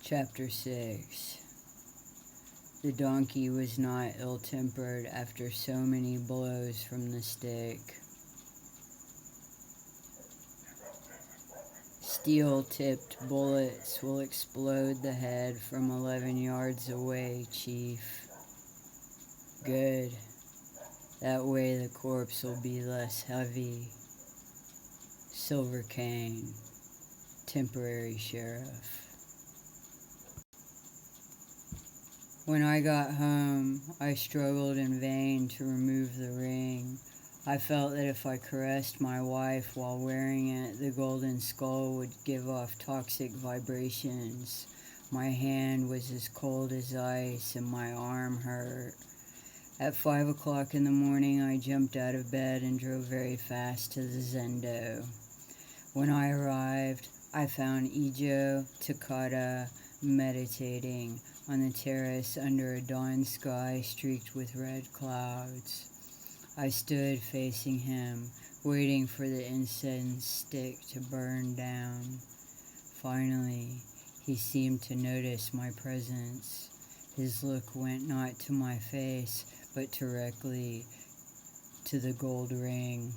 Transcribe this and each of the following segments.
Chapter 6. The donkey was not ill-tempered after so many blows from the stick. Steel-tipped bullets will explode the head from 11 yards away, Chief. Good. That way the corpse will be less heavy. Silver Cane, temporary sheriff. When I got home, I struggled in vain to remove the ring. I felt that if I caressed my wife while wearing it, the golden skull would give off toxic vibrations. My hand was as cold as ice and my arm hurt. At 5 o'clock in the morning, I jumped out of bed and drove very fast to the Zendo. When I arrived, I found Ijo Takata meditating on the terrace under a dawn sky streaked with red clouds. I stood facing him, waiting for the incense stick to burn down. Finally, he seemed to notice my presence. His look went not to my face, but directly to the gold ring.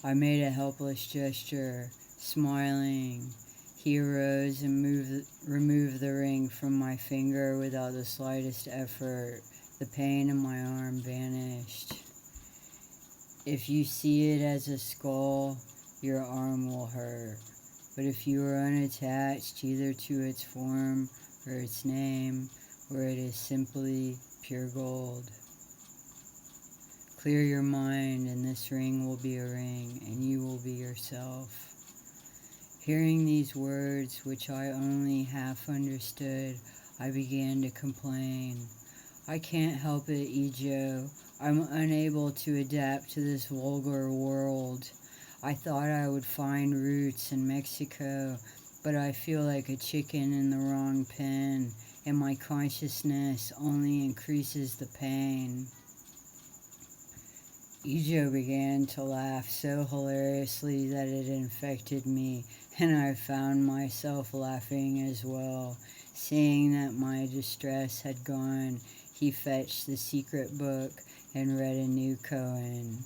I made a helpless gesture, smiling. He arose and removed the ring from my finger without the slightest effort. The pain in my arm vanished. If you see it as a skull, your arm will hurt. But if you are unattached either to its form or its name, or it is simply pure gold. Clear your mind, and this ring will be a ring, and you will be yourself. Hearing these words, which I only half understood, I began to complain. I can't help it, Ijo. I'm unable to adapt to this vulgar world. I thought I would find roots in Mexico, but I feel like a chicken in the wrong pen, and my consciousness only increases the pain. Ijo began to laugh so hilariously that it infected me, and I found myself laughing as well. Seeing that my distress had gone, he fetched the secret book and read a new koan.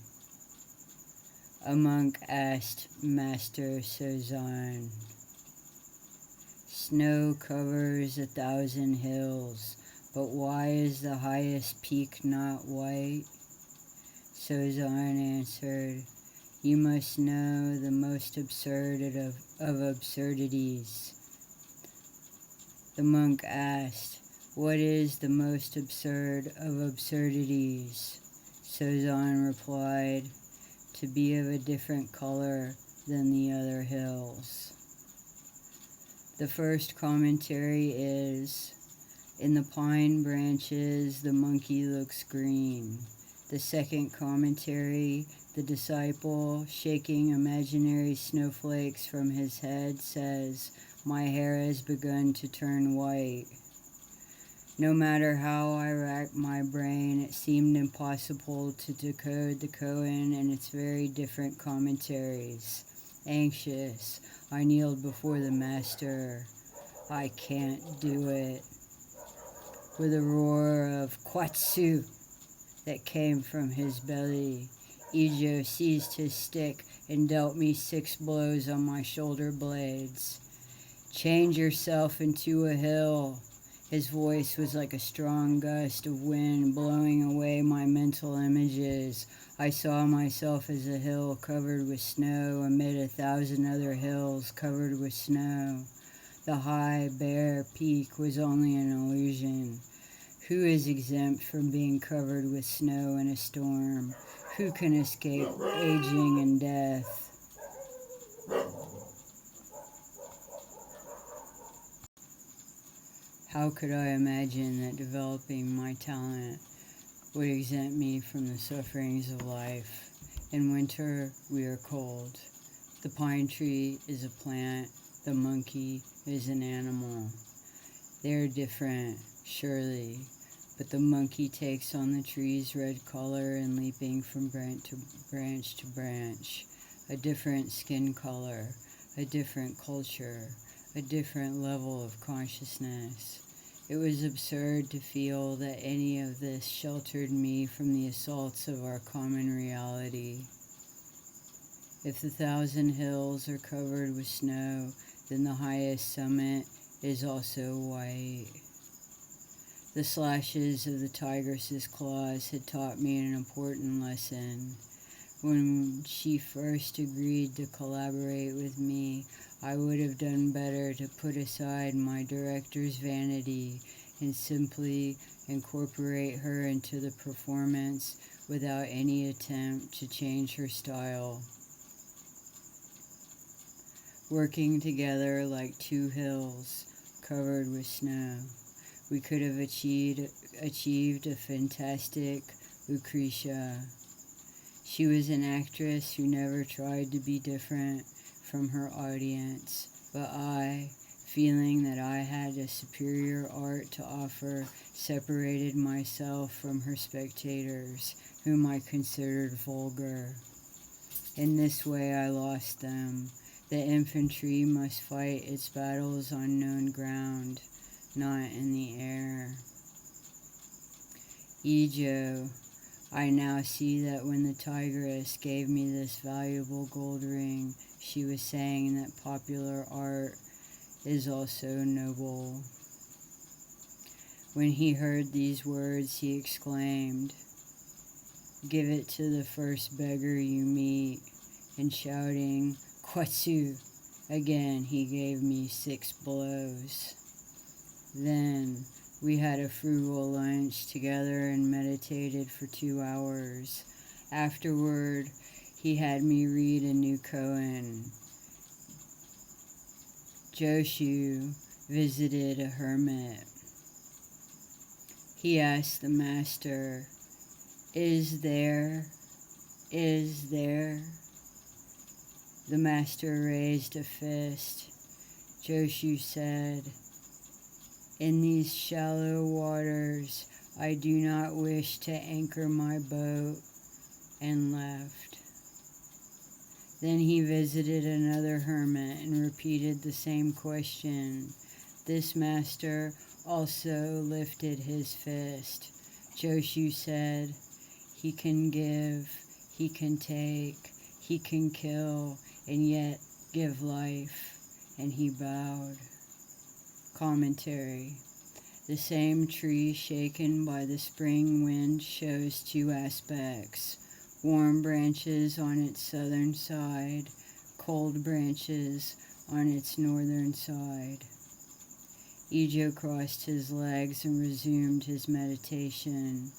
A monk asked Master Sozan, "Snow covers 1,000 hills, but why is the highest peak not white?" Sozan answered, "You must know the most absurd of absurdities." The monk asked, "What is the most absurd of absurdities?" Sozan replied, "To be of a different color than the other hills." The first commentary is, "In the pine branches the monkey looks green." The second commentary, the disciple, shaking imaginary snowflakes from his head, says, "My hair has begun to turn white." No matter how I racked my brain, it seemed impossible to decode the koan and its very different commentaries. Anxious, I kneeled before the master. "I can't do it." With a roar of "Kwatsu!" that came from his belly, Ijo seized his stick and dealt me 6 blows on my shoulder blades. "Change yourself into a hill." His voice was like a strong gust of wind blowing away my mental images. I saw myself as a hill covered with snow amid 1,000 other hills covered with snow. The high, bare peak was only an illusion. Who is exempt from being covered with snow in a storm? Who can escape aging and death? How could I imagine that developing my talent would exempt me from the sufferings of life? In winter, we are cold. The pine tree is a plant. The monkey is an animal. They are different, surely, but the monkey takes on the tree's red color and leaping from branch to branch, a different skin color, a different culture, a different level of consciousness. It was absurd to feel that any of this sheltered me from the assaults of our common reality. If the 1,000 hills are covered with snow, then the highest summit is also white. The slashes of the tigress's claws had taught me an important lesson. When she first agreed to collaborate with me, I would have done better to put aside my director's vanity and simply incorporate her into the performance without any attempt to change her style. Working together like two hills covered with snow, we could have achieved a fantastic Lucretia. She was an actress who never tried to be different from her audience, but I, feeling that I had a superior art to offer, separated myself from her spectators, whom I considered vulgar. In this way I lost them. The infantry must fight its battles on known ground, not in the air. Ijo, I now see that when the tigress gave me this valuable gold ring, she was saying that popular art is also noble. When he heard these words, he exclaimed, "Give it to the first beggar you meet," and shouting, "Kwatsu!" again, he gave me 6 blows. Then we had a frugal lunch together and meditated for 2 hours. Afterward, he had me read a new koan. Joshu visited a hermit. He asked the master, Is there? The master raised a fist. Joshu said, "In these shallow waters, I do not wish to anchor my boat," and left. Then he visited another hermit and repeated the same question. This master also lifted his fist. Joshu said, "He can give, he can take, he can kill, and yet give life," and he bowed. Commentary. The same tree shaken by the spring wind shows 2 aspects: warm branches on its southern side, cold branches on its northern side. Ijo crossed his legs and resumed his meditation.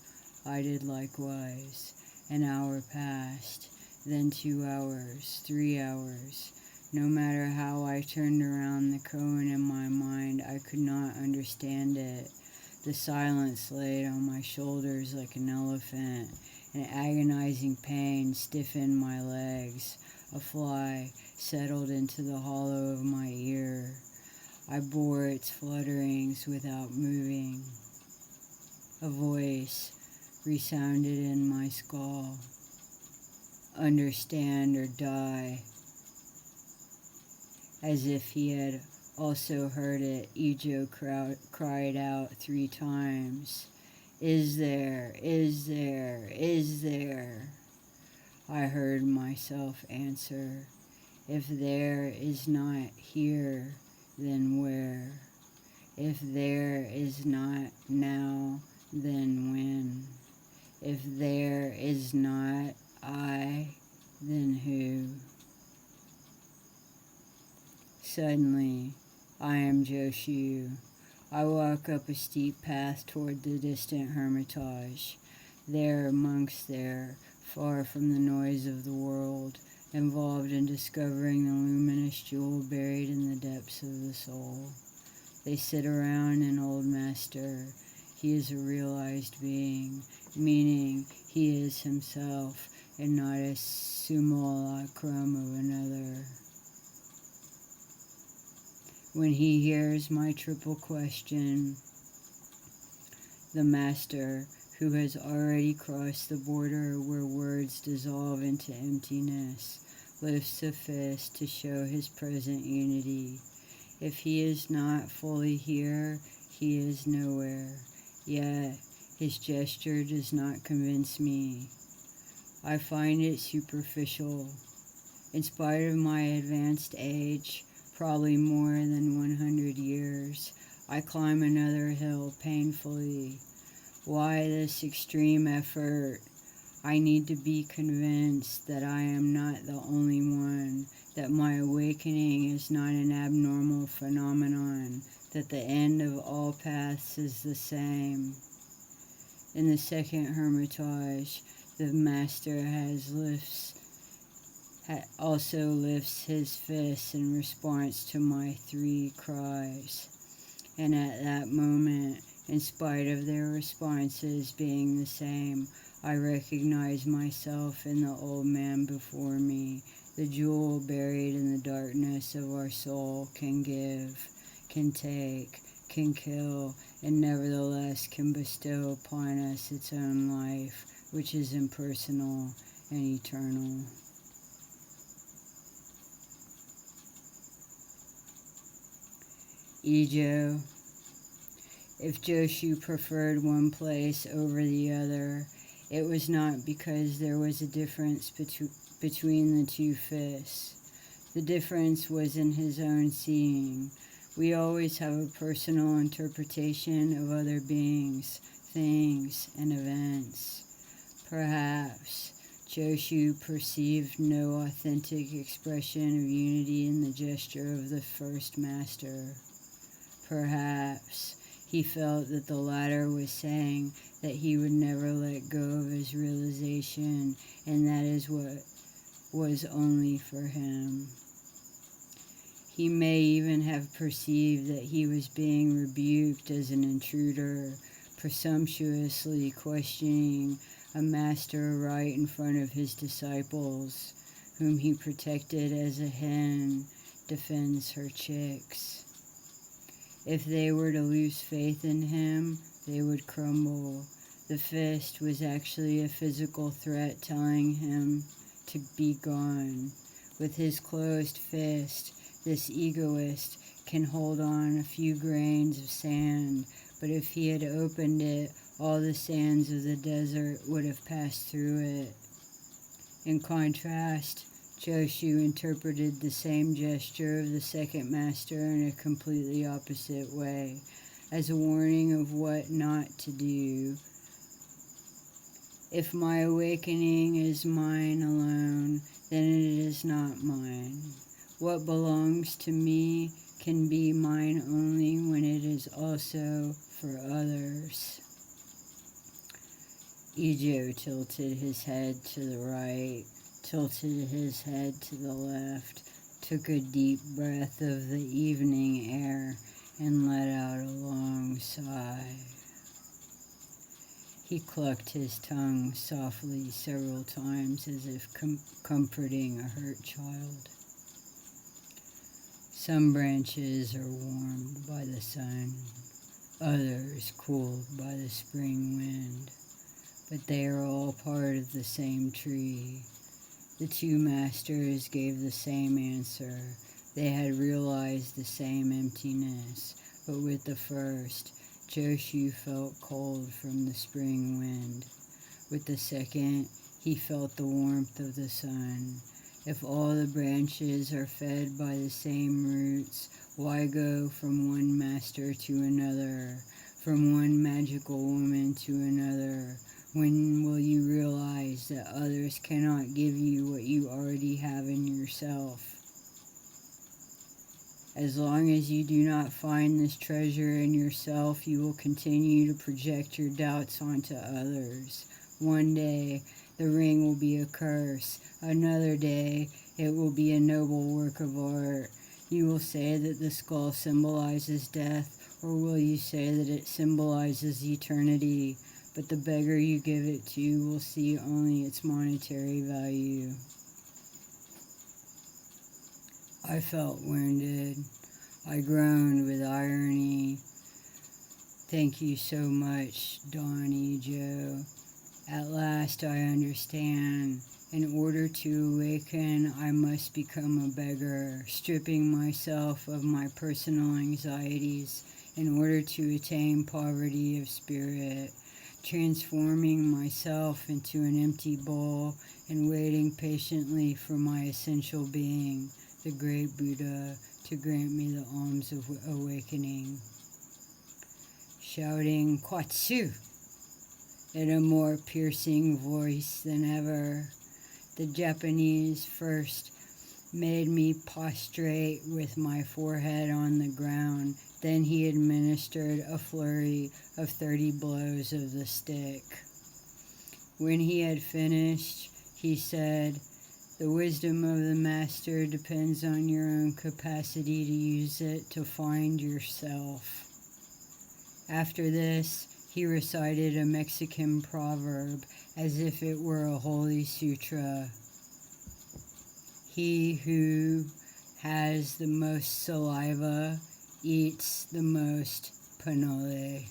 I did likewise. An hour passed, then 2 hours, 3 hours. No matter how I turned around the koan in my mind, I could not understand it. The silence laid on my shoulders like an elephant. An agonizing pain stiffened my legs. A fly settled into the hollow of my ear. I bore its flutterings without moving. A voice resounded in my skull. "Understand or die." As if he had also heard it, Ijo cried out 3 times, "Is there? Is there? Is there?" I heard myself answer, "If there is not here, then where? If there is not now, then when? If there is not I, then who?" Suddenly, I am Joshu. I walk up a steep path toward the distant hermitage. There, monks there, far from the noise of the world, involved in discovering the luminous jewel buried in the depths of the soul. They sit around an old master. He is a realized being, meaning he is himself and not a simulacrum of another. When he hears my triple question, the master, who has already crossed the border where words dissolve into emptiness, lifts a fist to show his present unity. If he is not fully here, he is nowhere. Yet, his gesture does not convince me. I find it superficial. In spite of my advanced age, probably more than 100 years, I climb another hill painfully. Why this extreme effort? I need to be convinced that I am not the only one, that my awakening is not an abnormal phenomenon, that the end of all paths is the same. In the second hermitage, the master also lifts his fist in response to my 3 cries. And at that moment, in spite of their responses being the same, I recognize myself in the old man before me. The jewel buried in the darkness of our soul can give, can take, can kill, and nevertheless can bestow upon us its own life, which is impersonal and eternal. Ijo. If Joshu preferred one place over the other, it was not because there was a difference between the 2 fists. The difference was in his own seeing. We always have a personal interpretation of other beings, things, and events. Perhaps Joshu perceived no authentic expression of unity in the gesture of the first master. Perhaps he felt that the latter was saying that he would never let go of his realization, and that is what was only for him. He may even have perceived that he was being rebuked as an intruder, presumptuously questioning a master right in front of his disciples, whom he protected as a hen defends her chicks. If they were to lose faith in him, they would crumble. The fist was actually a physical threat telling him to be gone. With his closed fist, this egoist can hold on a few grains of sand, but if he had opened it, all the sands of the desert would have passed through it. In contrast, Joshu interpreted the same gesture of the second master in a completely opposite way, as a warning of what not to do. If my awakening is mine alone, then it is not mine. What belongs to me can be mine only when it is also for others. Ijo tilted his head to the right, tilted his head to the left, took a deep breath of the evening air, and let out a long sigh. He clucked his tongue softly several times as if comforting a hurt child. Some branches are warmed by the sun, others cooled by the spring wind, but they are all part of the same tree. The 2 masters gave the same answer. They had realized the same emptiness, but with the first, Joshu felt cold from the spring wind. With the second, he felt the warmth of the sun. If all the branches are fed by the same roots, why go from one master to another, from one magical woman to another? When will you realize that others cannot give you what you already have in yourself? As long as you do not find this treasure in yourself, you will continue to project your doubts onto others. One day, the ring will be a curse. Another day, it will be a noble work of art. You will say that the skull symbolizes death, or will you say that it symbolizes eternity? But the beggar you give it to will see only its monetary value. I felt wounded. I groaned with irony. Thank you so much, Don Ijo. At last I understand. In order to awaken, I must become a beggar, stripping myself of my personal anxieties in order to attain poverty of spirit, transforming myself into an empty bowl and waiting patiently for my essential being, the great Buddha, to grant me the alms of awakening. Shouting "Kwatsu" in a more piercing voice than ever, the Japanese first made me prostrate with my forehead on the ground. Then he administered a flurry of 30 blows of the stick. When he had finished, he said, "The wisdom of the master depends on your own capacity to use it to find yourself." After this, he recited a Mexican proverb as if it were a holy sutra. He who has the most saliva eats the most panole.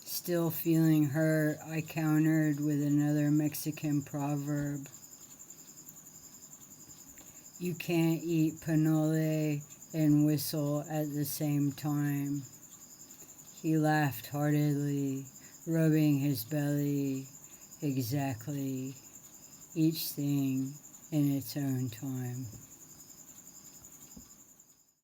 Still feeling hurt, I countered with another Mexican proverb. You can't eat panole and whistle at the same time. He laughed heartily, rubbing his belly. Exactly. Each thing in its own time.